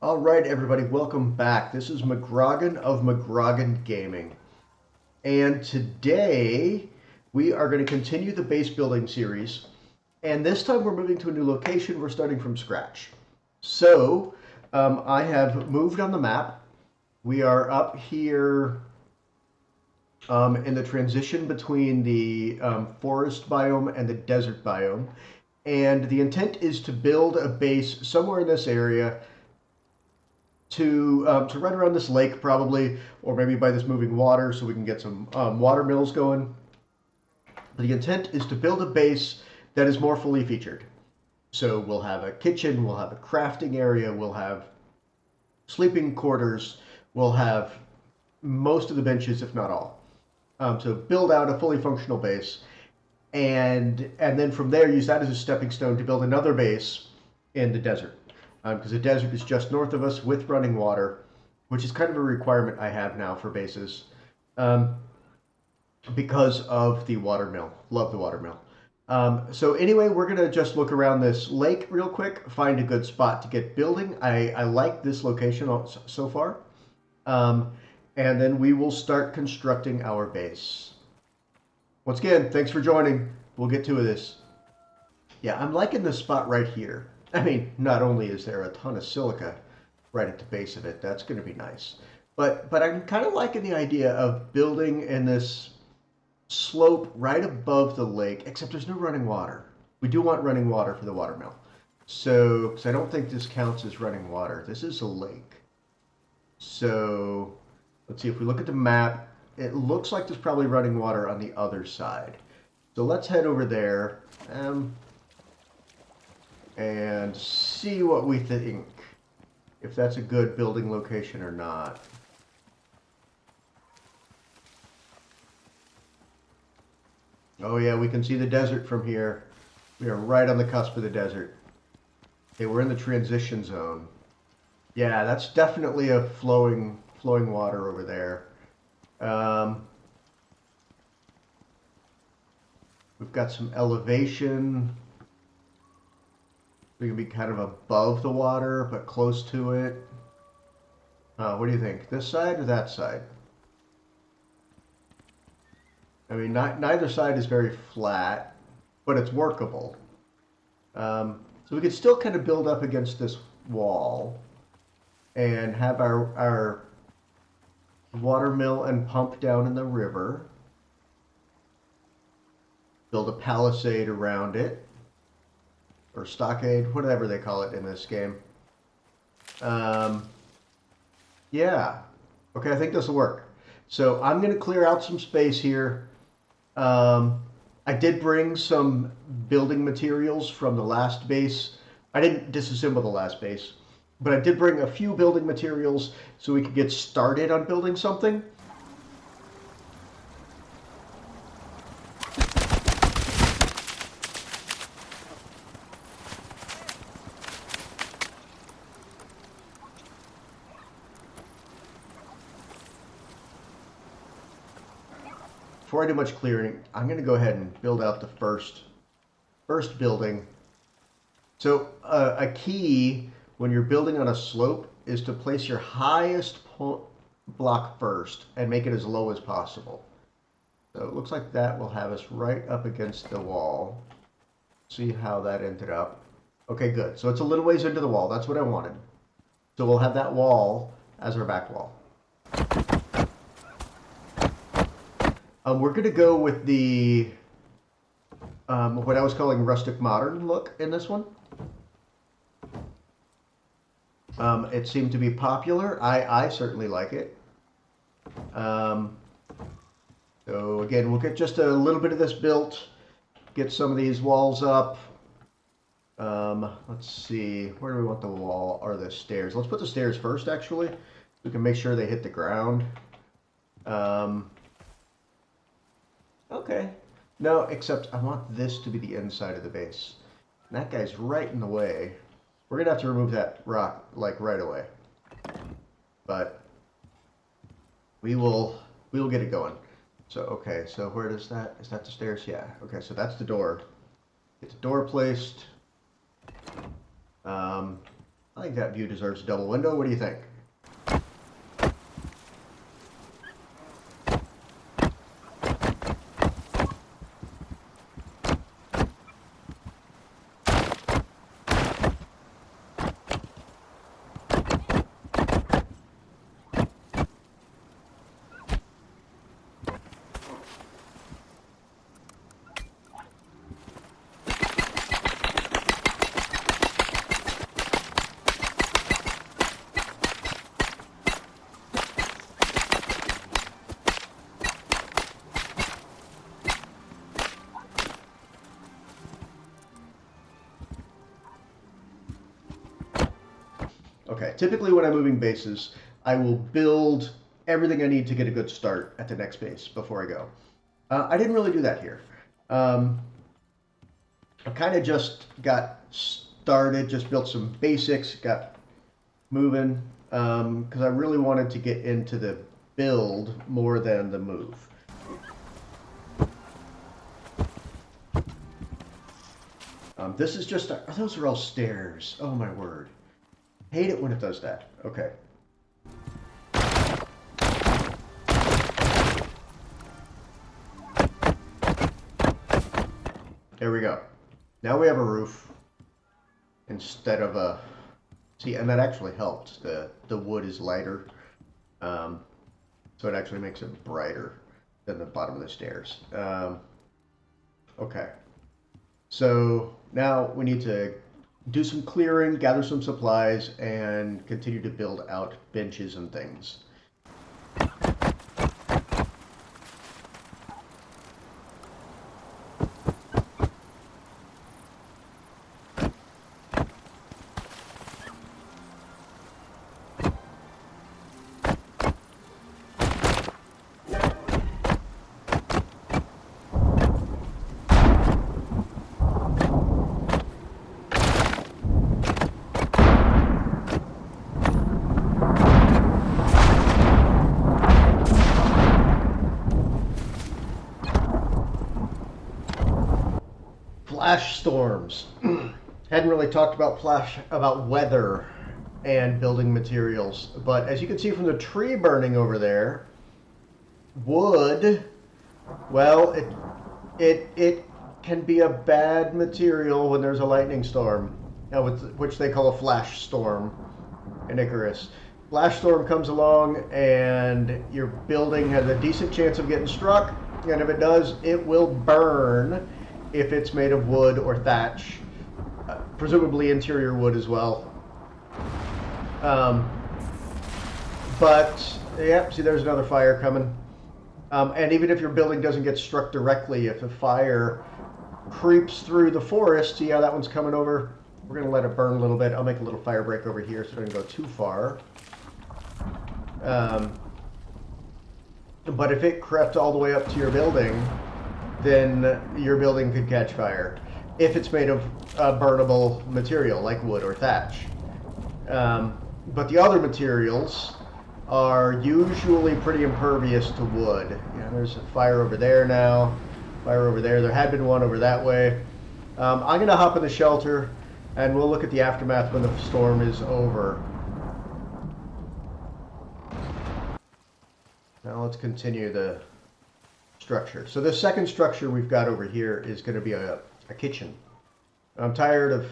All right, everybody, welcome back. This is McGrogan of McGrogan Gaming. And today we are going to continue the base building series. And this time we're moving to a new location. We're starting from scratch. So I have moved on the map. We are up here in the transition between the forest biome and the desert biome. And the intent is to build a base somewhere in this area to right around this lake probably, or maybe by this moving water, so we can get some water mills going. The intent is to build a base that is more fully featured. So we'll have a kitchen, we'll have a crafting area, we'll have sleeping quarters, we'll have most of the benches, if not all. So build out a fully functional base, and then from there use that as a stepping stone to build another base in the desert, because the desert is just north of us with running water, which is kind of a requirement I have now for bases, because of the watermill. Love the watermill. So anyway, we're gonna just look around this lake real quick, find a good spot to get building. I like this location so far, and then we will start constructing our base. Once again, thanks for joining. We'll get to this. Yeah, I'm liking this spot right here. I mean, not only is there a ton of silica right at the base of it, that's going to be nice, but I'm kind of liking the idea of building in this slope right above the lake, except there's no running water. We do want running water for the watermill. So, because I don't think this counts as running water. This is a lake. So, let's see, if we look at the map, it looks like there's probably running water on the other side. So let's head over there and see what we think, if that's a good building location or not. Oh yeah, we can see the desert from here. We are right on the cusp of the desert. Okay, we're in the transition zone. Yeah, that's definitely a flowing water over there. We've got some elevation. We can be kind of above the water, but close to it. What do you think? This side or that side? I mean, neither side is very flat, but it's workable. So we could still kind of build up against this wall and have our watermill and pump down in the river. Build a palisade around it, or stockade, whatever they call it in this game. Yeah. Okay, I think this will work. So I'm going to clear out some space here. I did bring some building materials from the last base. I didn't disassemble the last base, but I did bring a few building materials so we could get started on building something. Before I do much clearing, I'm going to go ahead and build out the first building. So a key when you're building on a slope is to place your highest block first and make it as low as possible. So it looks like that will have us right up against the wall. See how that ended up. Okay, good. So it's a little ways into the wall. That's what I wanted. So we'll have that wall as our back wall. We're going to go with the what I was calling rustic modern look in this one. It seemed to be popular. I certainly like it. So again, we'll get just a little bit of this built, get some of these walls up. Let's see, where do we want the wall or the stairs? Let's put the stairs first, actually. We can make sure they hit the ground. Okay. No, except I want this to be the inside of the base. And that guy's right in the way. We're going to have to remove that rock, like, right away. But we'll get it going. So, okay, so where does that, is that the stairs? Yeah. Okay, so that's the door. Get the door placed. I think that view deserves a double window. What do you think? Okay, typically when I'm moving bases, I will build everything I need to get a good start at the next base before I go. I didn't really do that here. Um, I kind of just got started, just built some basics, got moving, because I really wanted to get into the build more than the move. This is just, those are all stairs. Oh my word. Hate it when it does that. Okay. There we go. Now we have a roof instead of a... See, and that actually helped. The wood is lighter, so it actually makes it brighter than the bottom of the stairs. Okay. So now we need to do some clearing, gather some supplies, and continue to build out benches and things. Flash storms. Hadn't really talked about weather and building materials, but as you can see from the tree burning over there, wood, well, it can be a bad material when there's a lightning storm, which they call a flash storm in Icarus. Flash storm comes along and your building has a decent chance of getting struck, and if it does, it will burn if it's made of wood or thatch, presumably interior wood as well. But yeah, see, there's another fire coming. And even if your building doesn't get struck directly, if the fire creeps through the forest, see how that one's coming over? We're going to let it burn a little bit. I'll make a little fire break over here so it doesn't go too far. But if it crept all the way up to your building, then your building could catch fire if it's made of burnable material like wood or thatch. But the other materials are usually pretty impervious to wood. There's a fire over there now, fire over there. There had been one over that way. I'm going to hop in the shelter and we'll look at the aftermath when the storm is over. Now let's continue the structure. So the second structure we've got over here is going to be a kitchen. I'm tired of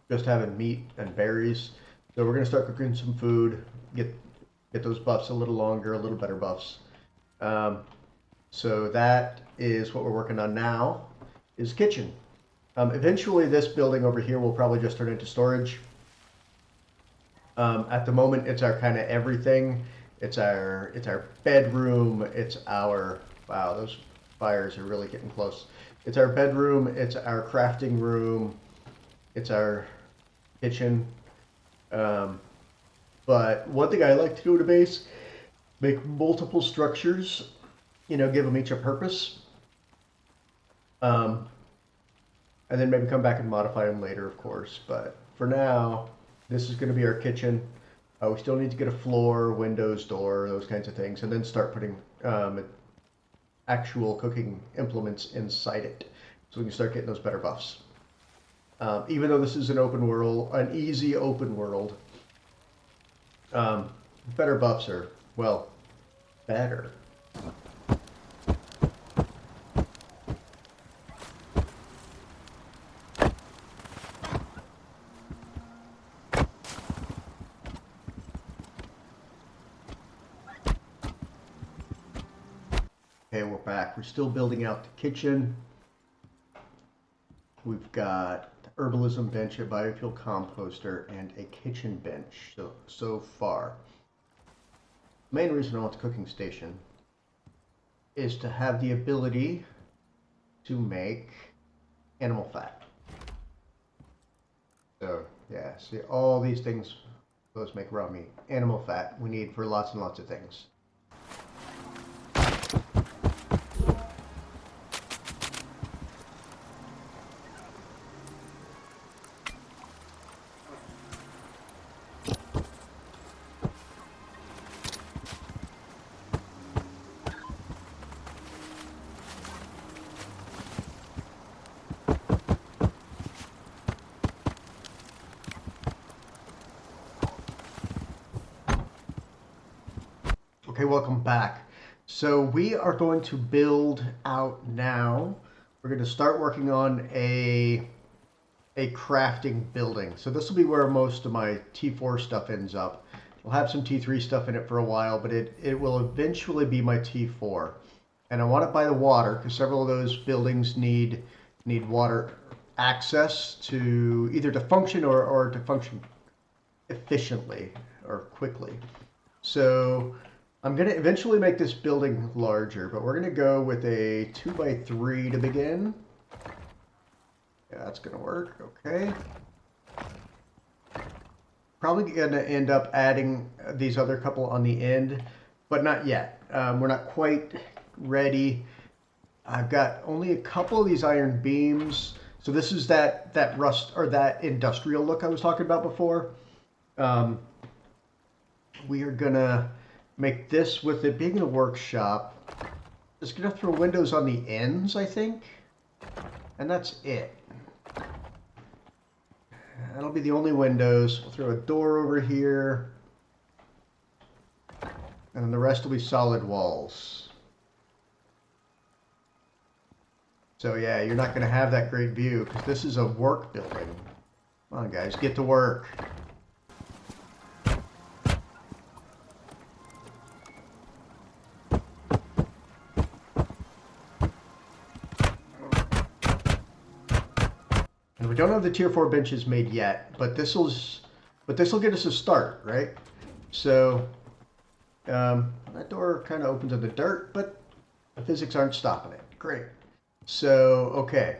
just having meat and berries, so we're going to start cooking some food, get those buffs a little longer, a little better buffs. So that is what we're working on now, is kitchen. Eventually this building over here will probably just turn into storage. At the moment it's our kind of everything. It's our bedroom, it's our... Wow, those fires are really getting close. It's our bedroom, it's our crafting room, it's our kitchen. But one thing I like to do at a base, make multiple structures, give them each a purpose. And then maybe come back and modify them later, of course. But for now, this is going to be our kitchen. We still need to get a floor, windows, door, those kinds of things, and then start putting actual cooking implements inside it, so we can start getting those better buffs. Even though this is an open world, an easy open world, Better buffs are, well, better. Okay, we're back. We're still building out the kitchen. We've got the herbalism bench, a biofuel composter, and a kitchen bench so far. The main reason I want the cooking station is to have the ability to make animal fat. So yeah, see all these things, those make raw meat. Animal fat we need for lots and lots of things. Okay, welcome back. So we are going to build out now. We're going to start working on a crafting building. So this will be where most of my T4 stuff ends up. We'll have some T3 stuff in it for a while, but it will eventually be my T4. And I want it by the water because several of those buildings need water access to either to function or to function efficiently or quickly. So I'm going to eventually make this building larger, but we're going to go with a 2x3 to begin. Yeah, that's going to work. Okay. Probably going to end up adding these other couple on the end, but not yet. We're not quite ready. I've got only a couple of these iron beams. So this is that rust or that industrial look I was talking about before. We are going to make this with it being a workshop. Just going to throw windows on the ends, I think. And that's it. That'll be the only windows. We'll throw a door over here. And then the rest will be solid walls. So yeah, you're not going to have that great view because this is a work building. Come on, guys, get to work. And we don't have the tier 4 benches made yet, but this'll get us a start, right? So that door kind of opens in the dirt, but the physics aren't stopping it. Great. So okay.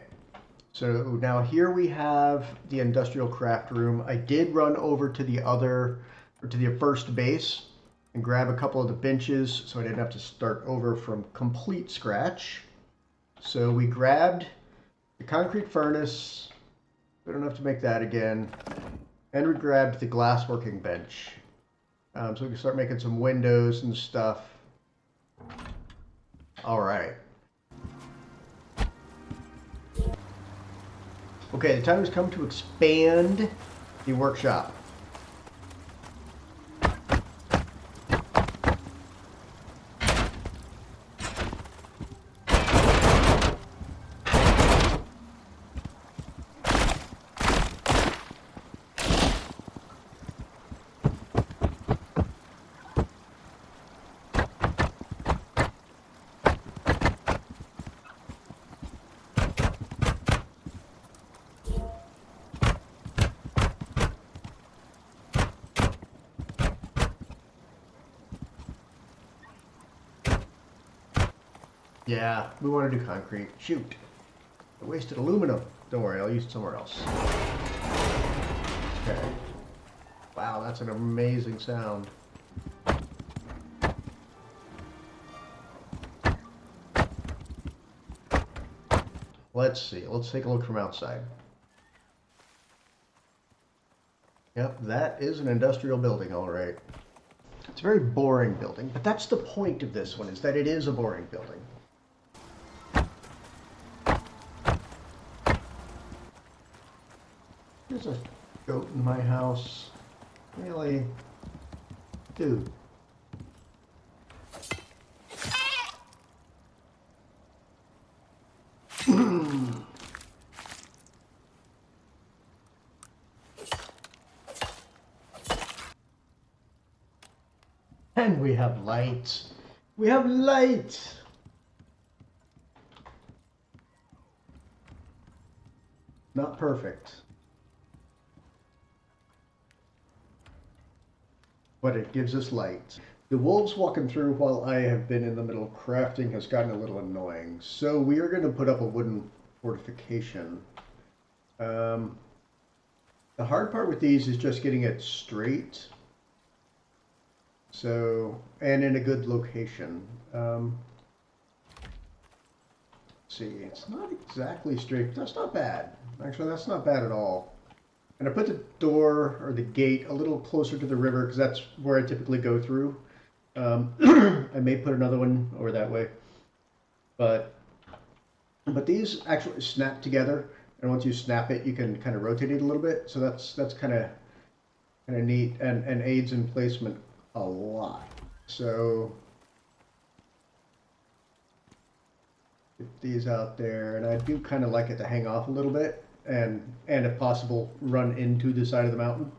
So now here we have the industrial craft room. I did run over to the first base and grab a couple of the benches so I didn't have to start over from complete scratch. So we grabbed the concrete furnace. Good enough to make that again. And we grabbed the glass working bench. So we can start making some windows and stuff. All right. Okay, the time has come to expand the workshop. Yeah, we want to do concrete. Shoot. I wasted aluminum. Don't worry, I'll use it somewhere else. Okay. Wow, that's an amazing sound. Let's see. Let's take a look from outside. Yep, that is an industrial building, all right. It's a very boring building, but that's the point of this one, is that it is a boring building. There's a goat in my house. Really? Dude. And we have light. We have light. Not perfect. But it gives us light. The wolves walking through while I have been in the middle of crafting has gotten a little annoying. So we are going to put up a wooden fortification. The hard part with these is just getting it straight. So, and in a good location. Let's see, it's not exactly straight. That's not bad. Actually, that's not bad at all. And I put the door or the gate a little closer to the river because that's where I typically go through. I may put another one over that way, but these actually snap together, and once you snap it, you can kind of rotate it a little bit. So that's kind of neat and aids in placement a lot. So get these out there, and I do kind of like it to hang off a little bit, and if possible, run into the side of the mountain,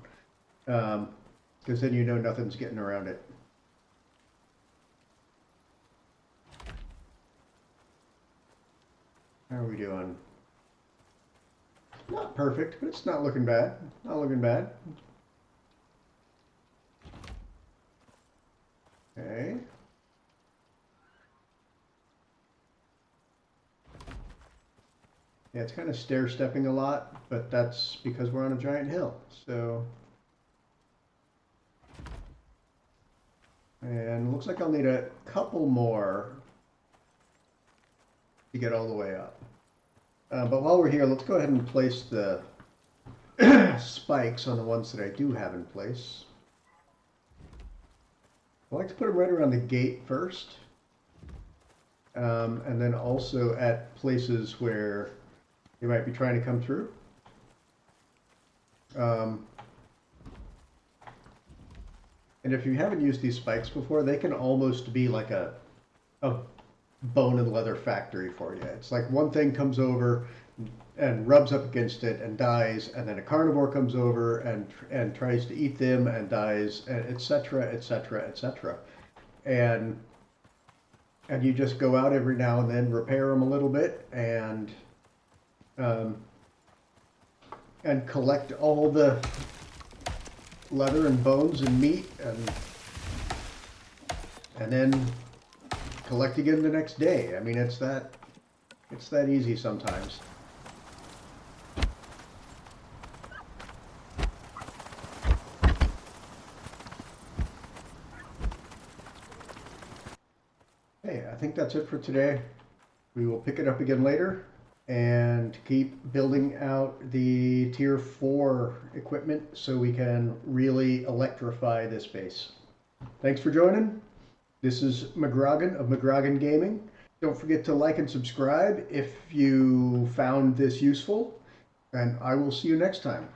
because then you know nothing's getting around it. How are we doing? Not perfect, but it's not looking bad. Not looking bad. Okay. Yeah, it's kind of stair-stepping a lot, but that's because we're on a giant hill. So, and looks like I'll need a couple more to get all the way up. But while we're here, let's go ahead and place the spikes on the ones that I do have in place. I like to put them right around the gate first, and then also at places where you might be trying to come through. And if you haven't used these spikes before, they can almost be like a bone and leather factory for you. It's like one thing comes over and rubs up against it and dies, and then a carnivore comes over and tries to eat them and dies, and etc., etc., etc. And you just go out every now and then, repair them a little bit, and collect all the leather and bones and meat, and then collect again the next day. I mean, it's that easy sometimes. Hey, I think that's it for today. We will pick it up again later and keep building out the tier 4 equipment so we can really electrify this base. Thanks for joining. This is McGrogan of McGrogan Gaming. Don't forget to like and subscribe if you found this useful, and I will see you next time.